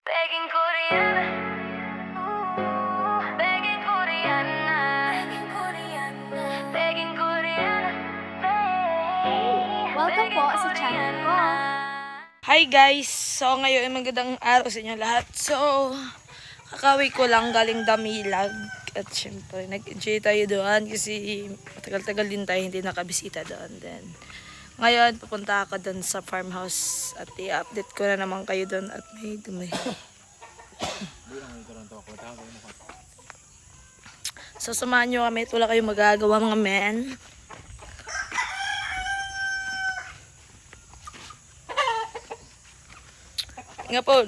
Begging Korean, begging Korean, begging Korean. Welcome po sa channel ko. Hi guys! So ngayon ay magandang araw sa inyo lahat. So, kakawi ko lang galing Damilag. At syempre, nag-enjoy tayo doon kasi matagal-tagal din tayo hindi nakabisita doon. Then, ngayon, pupunta ako doon sa farmhouse at i-update ko na naman kayo doon at may dumi. So, samahan nyo kami at wala kayong magagawa mga men. Nga po.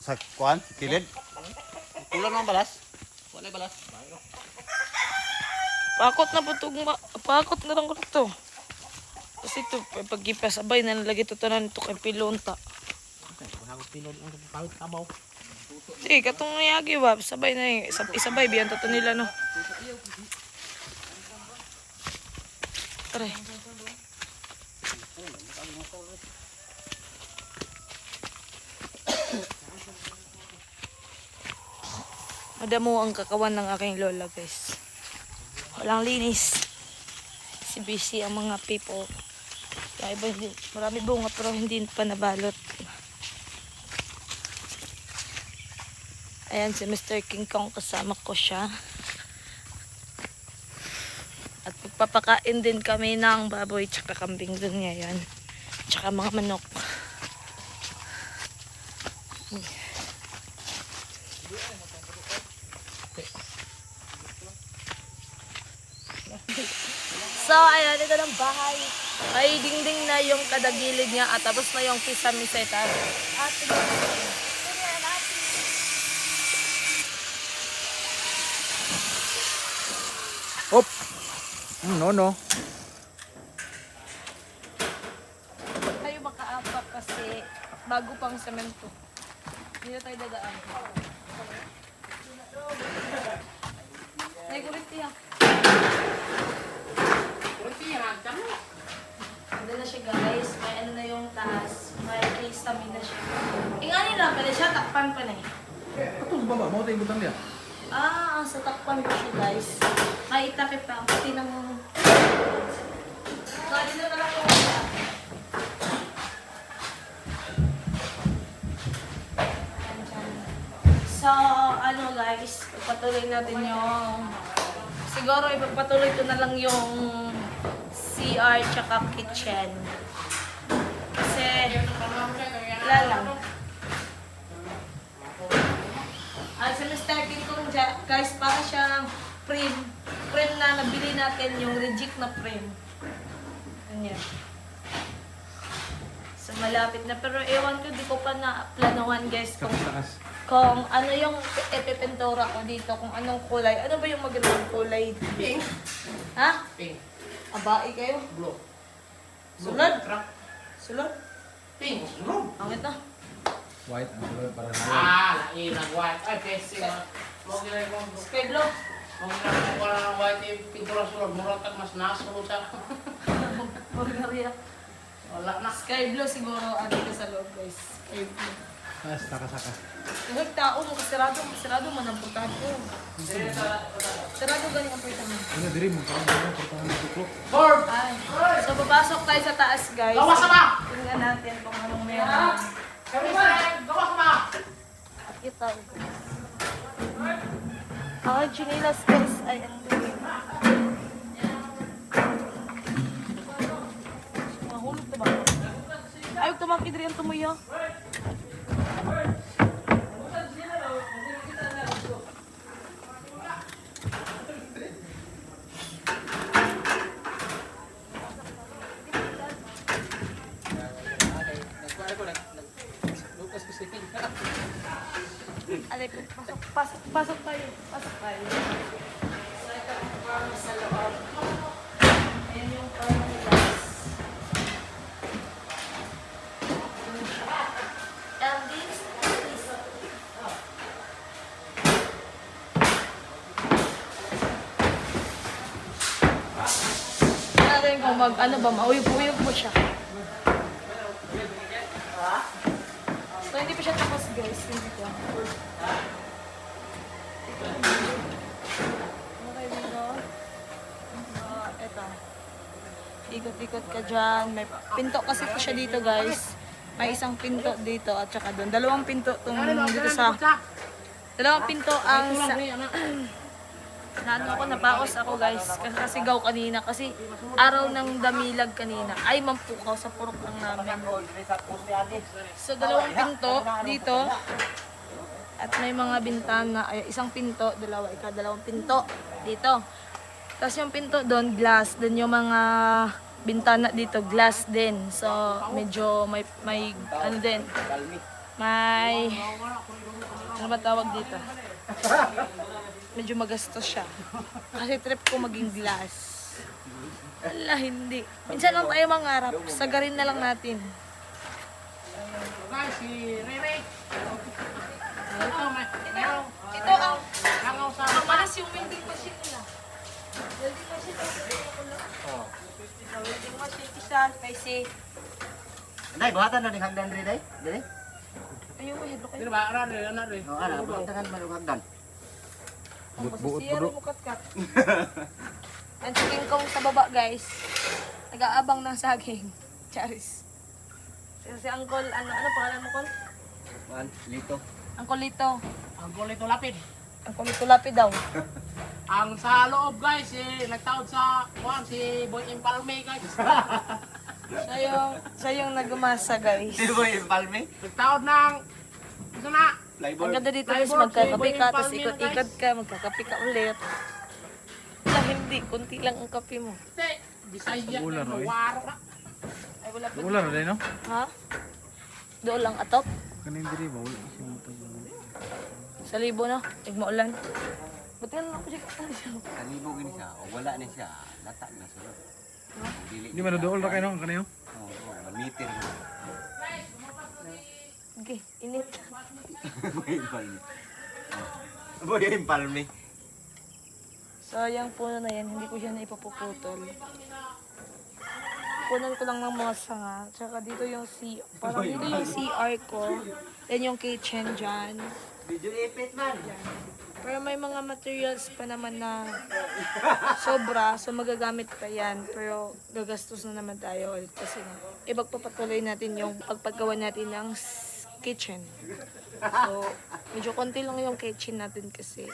Sa kuan, kilid. Kulang ng balas. Wala balas. Pakot na po itong pakot na lang ko ito. Kasi ito, pag-ipasabay na nalagay ito tanan ito kay pilonta. Sige, katong nayagi ba? Sabay na yung, isabay, biyan ito nila, no? Tara. Madamo ang kakawan ng aking lola, guys. Walang linis. Busy ang mga people. Kaya iba, hindi, marami bunga pero hindi pa nabalot. Ayan si Mr. King Kong, kasama ko siya. At magpapakain din kami ng baboy tsaka kambing dun ngayon. Tsaka mga manok. So, ayan, ito ng bahay. May dingding na yung kadagilid niya at tapos na yung kisamiseta. At Hop. No. tayo makaapak kasi bago pang semento. Hindi na tayo dadaan. Nagkurintiya. Ano na siya guys, may ano na yung taas, may kisame na siya. Ingani lang pala siya, takpan pa na eh. Atong baba mo tayo butang dia. Sa takpan ko siya guys. May itakip pa, pati ng... So, dito na lang yung wala. So, ano guys, ipatuloy natin yung... Siguro ipagpatuloy ko na lang yung CR tsaka kitchen. Kasi, wala lang. Sa Mr. King Kong, guys, para siyang frame. Frame na nabili natin, yung reject na frame. Ganyan. So, malapit na. Pero ewan ko, di ko pa na-planuhan, guys, kung ano yung epipintura ko dito, kung anong kulay. Ano ba yung magandang kulay? Pink. Ha? Pink. Abai kayo? Blue. Sulod? Sulod? Pink. Blue. Ang ito. White ang color para Lain ang white. Ay, pesi nga. Huwag nila yung Sky blue. Huwag nila yung wala ng white yung pintura sulod. Murag kag mas nasulod sa. Bulgaria. Wala na. Sky blue siguro ano ko sa loob, guys. Sky blue. saka. Kahit tao mo, sarado man ang putahan ko. Sarado galing ang putahan. Ano diri mo portahan ng tuklo. Board! Ay. So, papasok tayo sa taas, guys. Gawas na ba? Tingnan natin kung anong meron. Kami ba? Gawas na ba? At kita. Ang chinilas, guys, ay ang dumi. Mahulog na ba? Ay, huwag tumakid rin ang tumuyo. Alay, pasok tayo. So, ito ang farm sa loob. Ayan yung farm nila. And this is ano ba, mauyog-uyog mo siya. So, hindi pa siya tapos guys. Hindi pa. Okay, dito. Eto. Ikot-ikot ka dyan. May pinto kasi po siya dito guys. May isang pinto dito at saka doon. Dalawang pinto tong dito sa... Dalawang pinto ang sa... Naano ako, napaos ako guys. Kasi gaw kanina. Kasi araw ng damilag kanina. Ay, mampukaw sa purok lang namin. So, dalawang pinto dito. At may mga bintana. Ay, isang pinto, dalawa, dalawang pinto dito. Tapos yung pinto doon, glass. Then yung mga bintana dito, glass din. So, medyo may ano din. May, ano ba tawag dito? Medyo magastos siya. Kasi trip ko maging glass. Wala, hindi. Minsan lang tayo mangarap. Sagarin na lang natin. Guys, si Rere. Ito, meron. Ito ang Langaw sa malas yung welding machine nila. Welding machine ang welding machine isa, kasi Day, buhatan na ni hagdan diri day. Diri. ayun mo hidro kayo. Dito ba? Ano rin? Oh, ana, buhatan man og hagdan. Buot mo kat-kat. Ang chicken kong sa baba guys. Nag-aabang ng saging. Charis. Si Uncle, ano pangalan mo, Col? Wan, lito. Uncle Lito. Ang kulito lapid. Uncle Lito Lapid daw. Ang sa loob guys, nagtaod sa si Boy Impalme guys. Siya yung nagumasa guys. Di ba yung palme? Nagtaod ng, ito na, Ang ganda dito guys, magkakape ka, tapos ikot-ikot ka, magkakape ka ulit. Wala, hindi, kunti lang ang kape mo. Te, Bisaya na mawaro na. Ay, wala pa. Ular rin, no? Ha? Doon lang atop. Kanin diri ba? Wala siya matag. Sa libo na, igmaulan. Ba't yan ako siya? Kalibo gini siya. O wala ni siya. Latak na siya. Dili. Hindi man dool ra kayo no kaniyo. Oo, meter. Okay, init. Boy palme. Boy yung palme. So, yung puno na yan, hindi ko siya naipapuputol. Punan ko lang ng mga sanga. Tsaka dito yung parang dito yung CR ko. Then yung kitchen dyan. Video ipit man. Pero may mga materials pa naman na sobra. So magagamit pa yan. Pero gagastos na naman tayo ulit. Kasi ipagpapatuloy natin yung pagpagawa natin ng kitchen. So medyo konti lang yung kitchen natin kasi.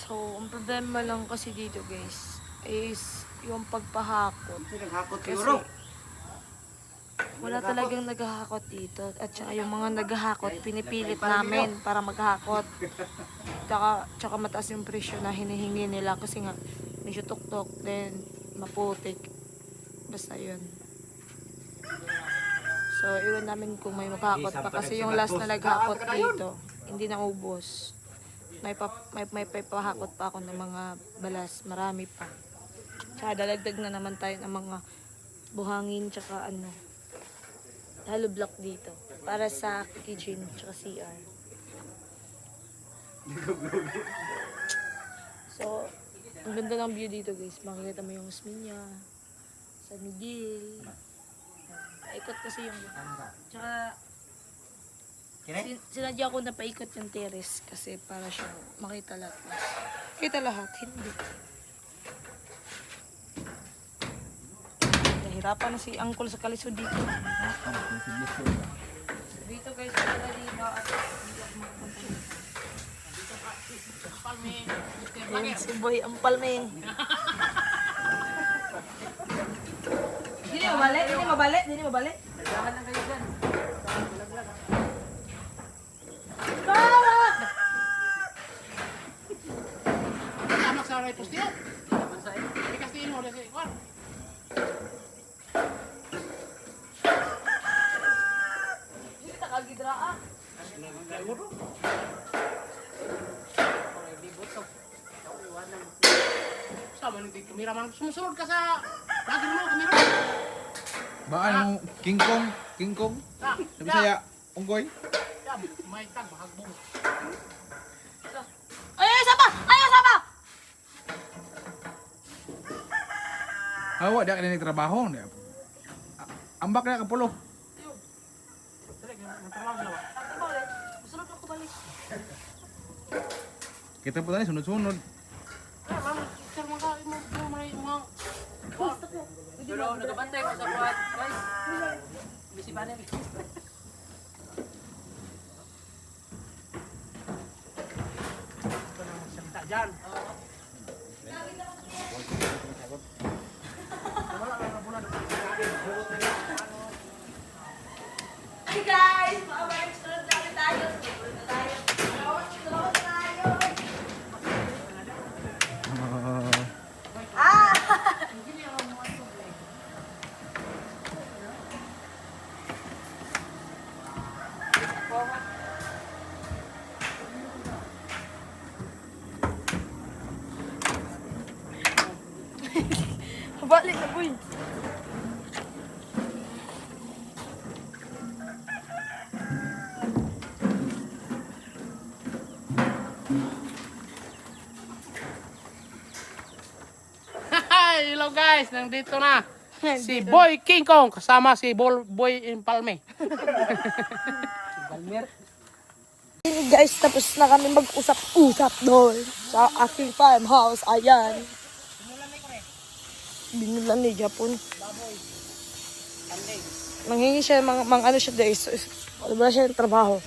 So, ang problema lang kasi dito guys is yung pagpahakot. Naghakot Kasi siguro. wala talagang naghahakot dito. At saka yung mga naghahakot, pinipilit namin para maghakot. Tsaka mataas yung presyo na hinihingi nila kasi nga medyo tuktok, then maputik. Basta yun. So, iwan namin kung may maghakot pa. Kasi yung last na naghakot dito, hindi na ubos. May pahakot pa ako ng mga balas. Marami pa. Tsaka dalagdag na naman tayo ng mga buhangin tsaka hollow block dito. Para sa kitchen tsaka CR. So, ang ganda ng view dito guys. Makikita mo yung Osmeña, San Miguel. Paikot kasi yung tsaka sinadya ko na paikot yung terrace kasi para siya makita lahat. Kita lahat, hindi. Nahirapan na si Uncle sa kalisod dito. Dito guys, wala dito. Ayan si Boy ang palme. Dini mabalik. Dahan lang kayo dyan. Tama sa ray postiyo. Ikas din mo desi. Kwan. Hindi kita kagidraa. Sama nang kamera man sumusunod ka sa lagi mo kamera. Ba ano King Kong? Ah, Sa Bisaya, unggoy. may tag mahagbong. Ay, sama! Awa, di ka nagtrabaho. Ambak na kapulo. Kita po tadi sunod-sunod. Sir, mga pero nagabantay mo sa buhat, guys. Bisi pa rin. Ito na magsalita dyan. Hi guys! Mga namin tayo. Balik na, boy. Hello guys, nandito na si Boy King Kong kasama si Boy Impalme. Hey guys, tapos na kami mag-usap-usap doon sa aking farmhouse. Ayan. Binulan ni Japon. Manghingi siya, ano siya guys. Wala siya ng trabaho.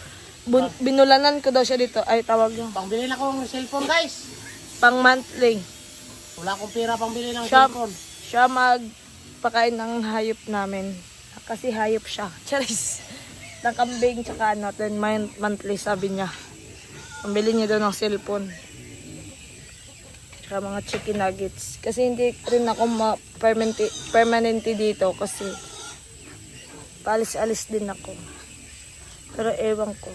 Binulanan ko daw siya dito. Ay, tawag niya. Pangbili na akong cellphone guys. Pang monthly. Wala akong pera pangbili ng Siya, cellphone. siya magpakain ng hayop namin. Kasi hayop siya. Charis. Ng kambing tsaka ano, 10 monthly sabi niya. Pambili niya daw ng cellphone. Tsaka mga chicken nuggets. Kasi hindi rin ako permanente dito kasi paalis-alis din ako. Pero ewan ko.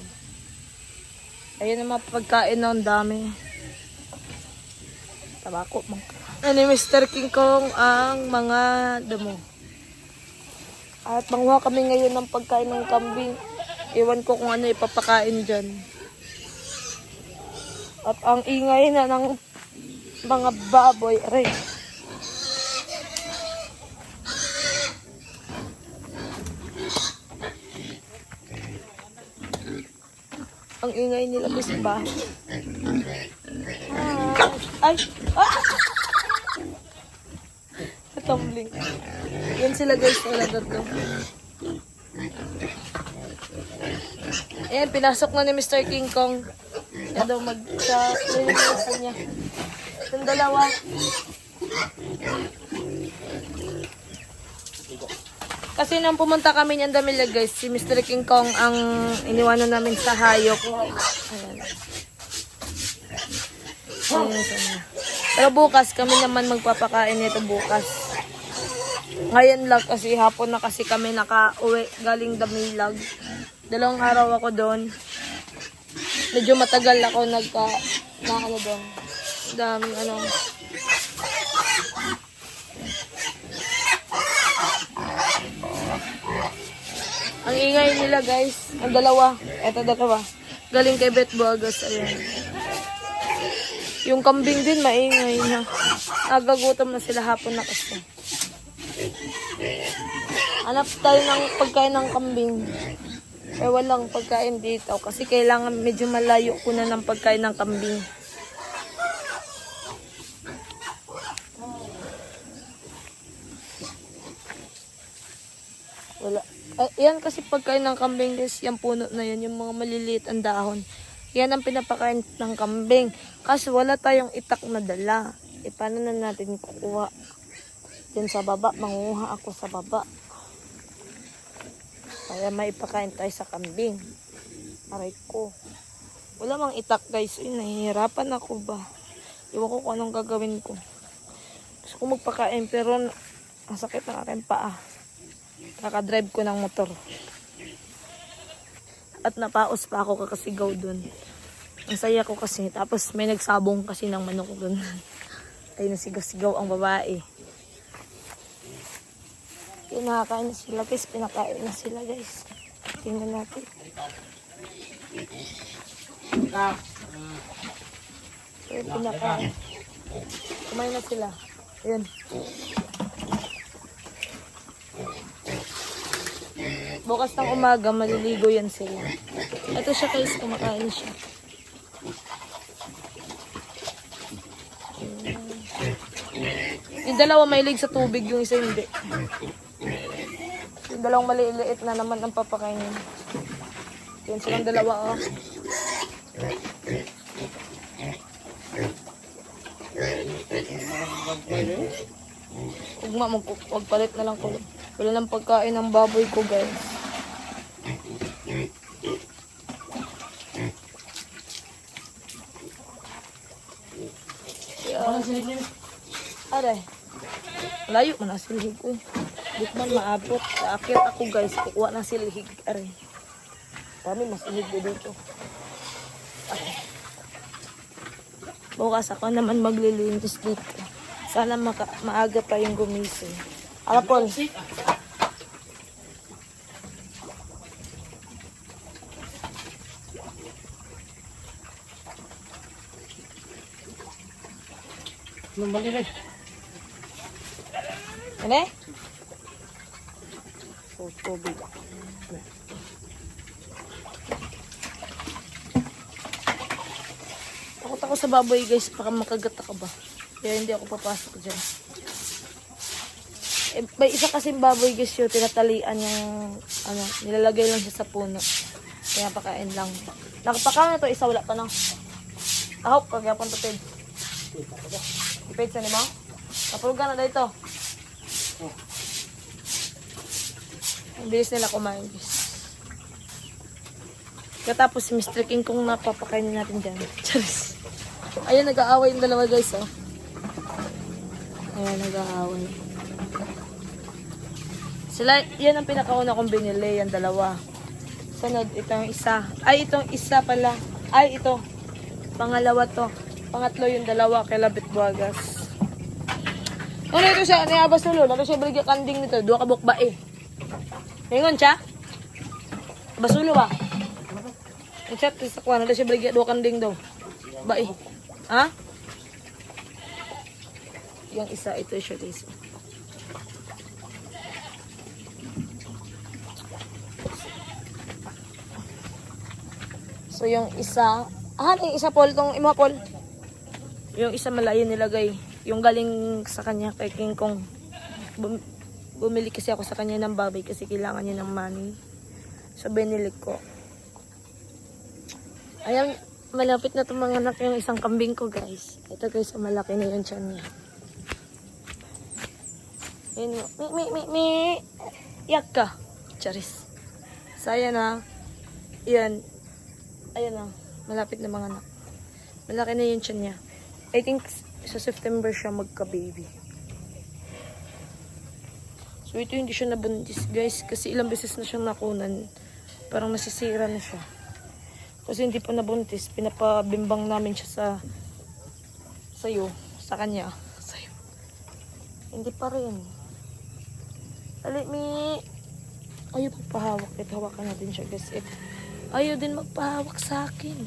Ayun ang mga pagkain na ang dami. Tabako. Ni Mr. King Kong ang mga damo. At manguha kami ngayon ng pagkain ng kambing. Iwan ko kung ano ipapakain dyan. At ang ingay na ng mga baboy. Aray. Ang ingay nila sa bahay. Ay! Ah! Tumbling. Yan sila guys, wala dito. Ayan, pinasok na ni Mr. King Kong. Yan daw nililisan niya. Yung dalawa. Kasi nang pumunta kami niyan Damila guys, si Mr. King Kong ang iniwanan namin sa hayop. Ayan. Ayan. Pero bukas kami naman magpapakain nito bukas. Ngayon lang kasi hapon na kasi kami naka-uwi galing Damilag. 2 araw ako doon. Medyo matagal ako na ano doon. Daming ano. Ang ingay nila guys. Ang dalawa. Eto dalawa. Galing kay Bet Boagos. Ayan. Yung kambing din maingay na. Nagagutom na sila hapon na kasi. Hanap tayo ng pagkain ng kambing. Eh walang pagkain dito kasi kailangan medyo malayo ko na ng pagkain ng kambing. Wala. Yan kasi pagkain ng kambing guys, yung puno na yan, yung mga maliliit ang dahon. Yan ang pinapakain ng kambing. Kasi wala tayong itak na dala. E paano na natin kukuha? Diyan sa baba, manguha ako sa baba. Kaya maipakain tayo sa kambing. Aray ko. Wala mang itak guys. Ay, nahihirapan ako ba? Iwan ko kung anong gagawin ko. Gusto ko magpakain pero ang sakit ng aking paa. Kakadrive ko ng motor. At napaos pa ako kakasigaw dun. Ang saya ko kasi. Tapos may nagsabong kasi ng manok dun. Ay nasigaw-sigaw ang babae. Pinakain na sila guys. Pinakain na sila guys. Tingnan natin. So, pinakain. Kumain na sila. Ayan. Bukas ng umaga, maliligo yan sila. Ito siya guys, kumakain siya. Yung dalawa mahilig sa tubig, yung isa hindi. Yung dalawang maliliit na naman ang papakainin. Yan silang dalawa, oh. Magpalit na lang ko. Wala ng pagkain ng baboy ko, guys. Aray. Layo man ang silhig ko. Di man maabot. Kaakit ako, guys. Kukuha ng silhig. Aray. Kami mas silhig dito. Aray. Bukas ako naman maglilinis dito. Sana maaga pa yung gumising. Alapol. Mali rin. Ano? Tubig. Takot ako sa baboy, guys. Baka makagat ako ba? Kaya hindi ako papasok dyan. Eh, may isa kasing baboy, guys, yun. Tinatalian yung, nilalagay lang siya sa puno. Kaya pakain lang. Nakapakain na to, isa wala pa na. Ahop, kagyapon to, Ted. Ipid sa nimo? Kapulugan na dito. Ang bilis nila kumain, guys. Katapos si Mr. King kung napapakainin natin dyan. Charis. Ayan, nag-aaway yung dalawa, guys, oh. Ayan, nag-aaway. Sila, yan ang pinakauna kong binili, yung dalawa. Sunod, itong isa. Ay, itong isa pala. Ay, ito. Pangalawa to. Pangatlo yung dalawa kay Labit Buagas. Ano ito siya? Ano yung abasulo? Ano siya baligya kanding nito? Dua ka bukba eh. Ngayon siya? Basulo ba? Ang chat sa kwan. Ano siya baligya dua kanding daw? Ba eh. Ha? Yung isa, ito siya guys. So yung isa, yung isa Paul, itong imuha Paul. Yung isa malayo nilagay. Yung galing sa kanya kay King Kong. Bumili kasi ako sa kanya ng baboy kasi kailangan niya ng money. So binili ko. Ayan, malapit na tumanganak yung isang kambing ko guys. Ito guys, malaki na yung tiyan niya. Ayan, yak ka. Charis. So ayan na. Ayan. Ayan na. Malapit na mga anak. Malaki na yung tiyan niya. I think sa September siya magka-baby. So ito hindi siya nabuntis guys. Kasi ilang beses na siyang nakunan. Parang nasisira na siya. Kasi hindi pa nabuntis. Pinapabimbang namin siya sa'yo. Sa kanya. Sa'yo. Hindi pa rin. Dali, mi. Ayaw magpahawak. Ito hawakan natin siya guys. Ayaw din magpahawak sa akin.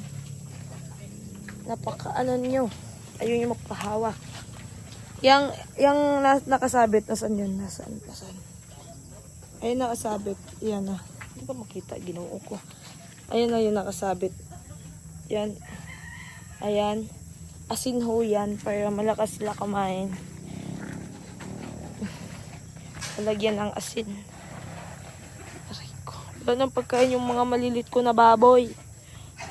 Napaka-ano nyo. Ayaw nyo magpahawak. Yung nakasabit, nasaan yun? Nasaan? Ayun nakasabit. Yan na. Hindi ba makita? Ginoo ko. Ayun na yung nakasabit. Yan. Ayan. Asin ho yan para malakas sila kumain. Palagyan ang asin. Aray ko. Wala nang pagkain yung mga malilit ko na baboy.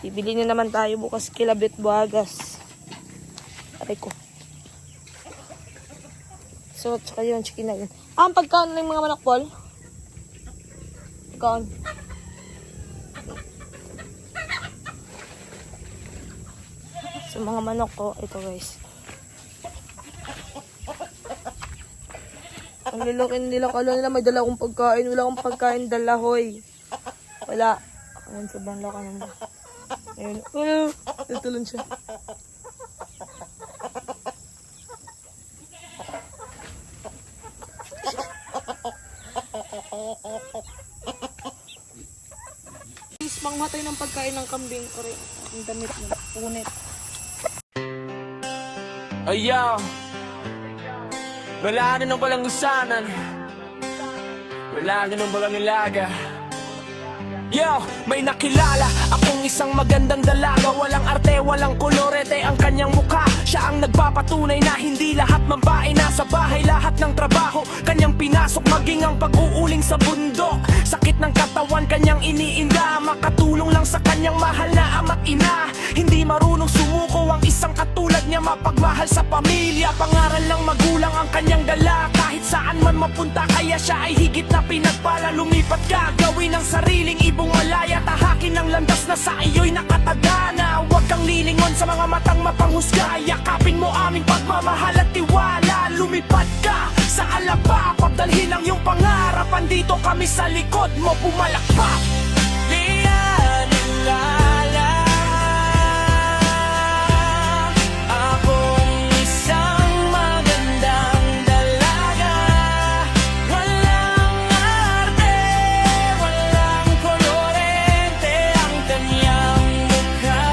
Bibili na naman tayo bukas kay Labit Buagas. Aray ko. So, tsaka yun, chicken na yun. Ang pagkaon ng mga manok, Paul? Pagkaon. So, mga manok ko, ito guys. Ang lilokin nila, kala nila may dala akong pagkain. Wala akong pagkain, dala, hoy. Wala. Ayun, sobrang laka nila. Ayun. Ito lang siya. Please, mangmatay ng pagkain ng kambing. Aray, ang damit mo. Punit. Ayaw, wala na nang walang usanan, wala na nang walang ilaga. Yo, may nakilala akong isang magandang dalaga. Walang arte, walang kolorete ang kanyang mukha. Siya ang nagpapatunay na hindi lahat mambae nasa bahay. Lahat ng trabaho kanyang pinasok, maging ang pag-uuling sa bundok. Sakit ng katawan kanyang iniinda, makatulong lang sa kanyang mahal na ama't ina. Hindi marunong sumuko ang isang katulad niya, mapagmahal sa pamilya. Pangaral ng magulang ang kanyang dala, kahit saan man mapunta. Kaya siya ay higit na pinagpala. Lumipat ka, gawin ang sariling ibong malaya. Tahakin ang landas na sa iyo'y nakatagana. Huwag kang lilingon sa mga matang mapanghusga. Yakapin mo aming pagmamahal at tiwala. Lumipad ka sa alapa, pagdalhin ang iyong pangarap. Andito kami sa likod mo, pumalakpak. Diyan ilala, akong isang magandang dalaga. Walang arte, walang kolorente ang kanyang mukha.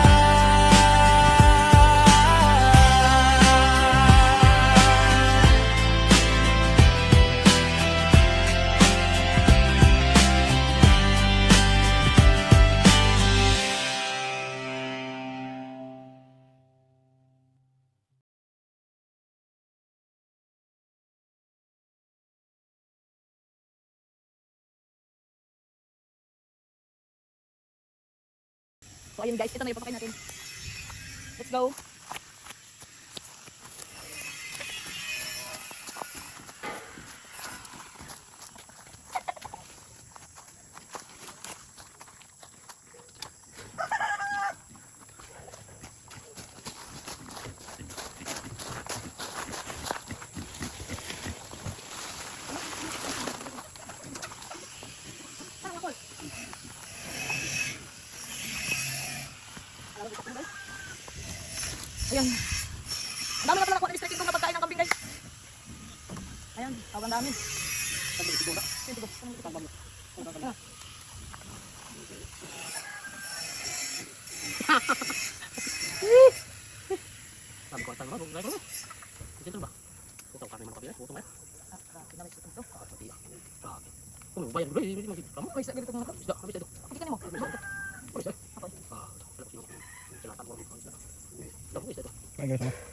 So ayun guys, ito na yung papakain natin. Let's go. Ayan. Ang dami na pala nakuha ni Mr. King Kong na pagkain ng kambing guys. Ayan, tawag ang dami. Ay, guys,